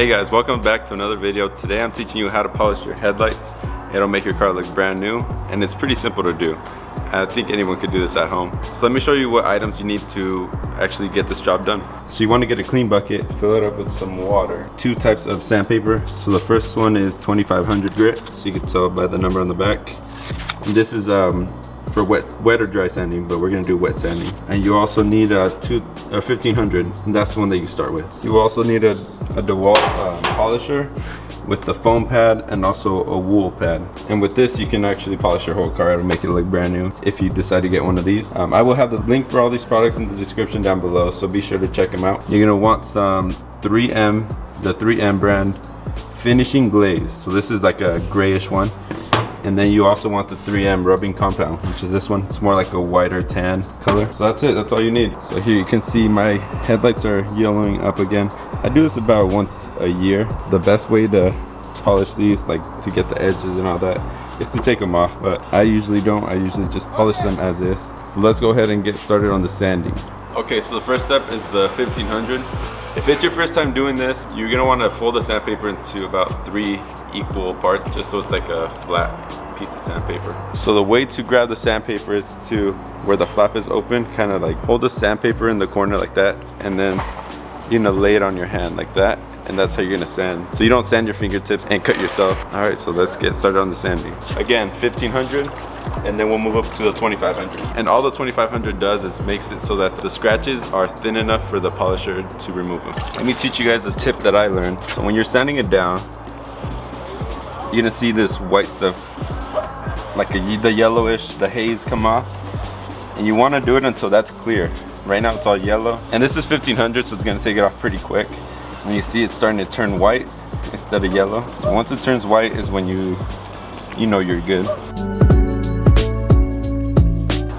Hey guys, welcome back to another video. Today I'm teaching you how to polish your headlights. It'll make your car look brand new, and it's pretty simple to do. I think anyone could do this at home. So let me show you what items you need to actually get this job done. So you want to get a clean bucket, fill it up with some water. Two types of sandpaper. So the first one is 2500 grit, so you can tell by the number on the back. And this is for wet or dry sanding, but we're gonna do wet sanding. And you also need a 1500, and that's the one that you start with. You also need a Dewalt polisher with the foam pad and also a wool pad. And with this, you can actually polish your whole car. It'll make it look brand new if you decide to get one of these. I will have the link for all these products in the description down below, so be sure to check them out. You're gonna want some 3M, the 3M brand finishing glaze. So this is like a grayish one. And then you also want the 3M rubbing compound, which is this one. It's more like a whiter tan color. So that's it, that's all you need. So here you can see my headlights are yellowing up again. I do this about once a year. The best way to polish these, like to get the edges and all that, is to take them off, but I usually don't. I usually just polish them as is. So let's go ahead and get started on the sanding. Okay, so the first step is the 1500. If it's your first time doing this, you're gonna wanna fold the sandpaper into about 3 equal parts, just so it's like a flat piece of sandpaper. So the way to grab the sandpaper is to where the flap is open, kind of like hold the sandpaper in the corner like that, and then you're gonna lay it on your hand like that, and that's how you're gonna sand. So you don't sand your fingertips and cut yourself. All right, so let's get started on the sanding. Again, 1500. And then we'll move up to the 2500. And all the 2500 does is makes it so that the scratches are thin enough for the polisher to remove them. Let me teach you guys a tip that I learned. So when you're sanding it down, you're gonna see this white stuff, like the yellowish, the haze come off. And you wanna do it until that's clear. Right now it's all yellow. And this is 1500, so it's gonna take it off pretty quick. When you see it starting to turn white instead of yellow. So once it turns white is when you know you're good.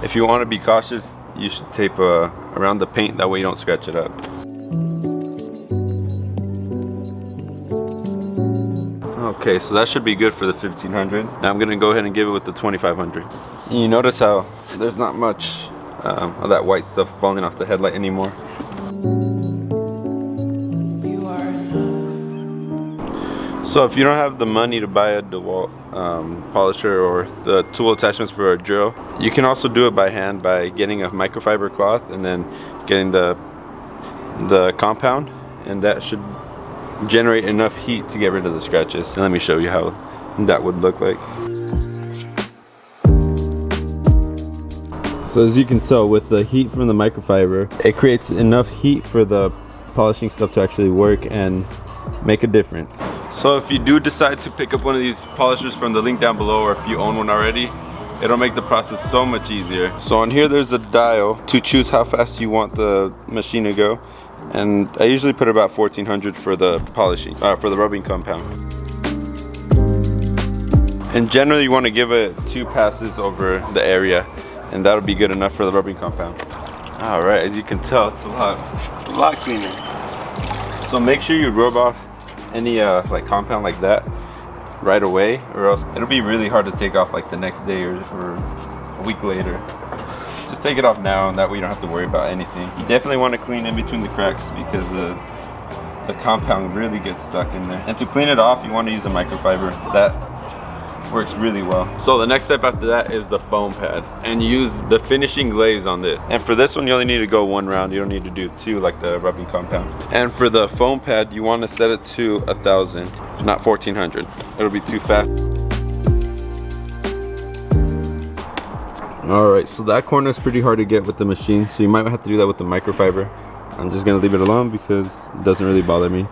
If you want to be cautious, you should tape around the paint, that way you don't scratch it up. Okay, so that should be good for the 1500. Now I'm gonna go ahead and give it with the 2500. You notice how there's not much of that white stuff falling off the headlight anymore. So if you don't have the money to buy a Dewalt polisher or the tool attachments for a drill, you can also do it by hand by getting a microfiber cloth and then getting the compound, and that should generate enough heat to get rid of the scratches. And let me show you how that would look like. So as you can tell, with the heat from the microfiber, it creates enough heat for the polishing stuff to actually work and make a difference. So if you do decide to pick up one of these polishers from the link down below, or if you own one already, it'll make the process so much easier. So on here there's a dial to choose how fast you want the machine to go, and I usually put about 1400 for the polishing, for the rubbing compound. And generally you want to give it 2 passes over the area, and that'll be good enough for the rubbing compound. All right, as you can tell, it's a lot cleaner. So make sure you rub off any like compound like that right away, or else it'll be really hard to take off like the next day or a week later. Just take it off now, and that way you don't have to worry about anything. You definitely want to clean in between the cracks because the compound really gets stuck in there. And to clean it off, you want to use a microfiber. That works really well. So the next step after that is the foam pad, and you use the finishing glaze on this. And for this one you only need to go 1 round, you don't need to do 2 like the rubbing compound. And for the foam pad, you want to set it to 1000, not 1400. It'll be too fast. Alright, so that corner is pretty hard to get with the machine, so you might have to do that with the microfiber. I'm just gonna leave it alone because it doesn't really bother me.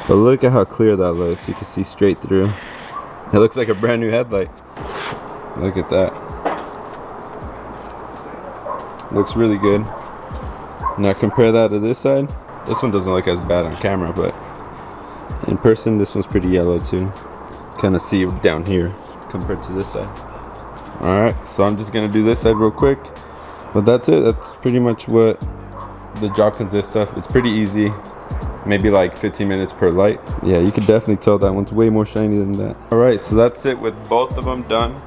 But look at how clear that looks. You can see straight through. It looks like a brand new headlight. Look at that. Looks really good. Now compare that to this side. This one doesn't look as bad on camera, but in person this one's pretty yellow too. Kind of see it down here compared to this side. Alright, so I'm just gonna do this side real quick. But that's it. That's pretty much what the job consists of. It's pretty easy. Maybe like 15 minutes per light. Yeah, you can definitely tell that one's way more shiny than that. All right, so that's it with both of them done.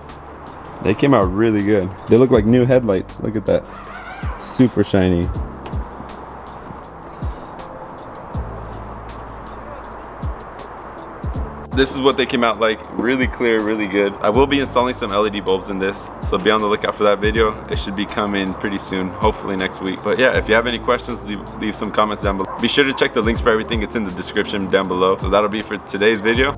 They came out really good. They look like new headlights. Look at that. Super shiny. this is what they came out like. Really clear, really good. I will be installing some LED bulbs in this, so be on the lookout for that video. It should be coming pretty soon, hopefully next week. But yeah, if you have any questions, leave some comments down below. Be sure to check the links for everything. It's in the description down below. So that'll be for today's video.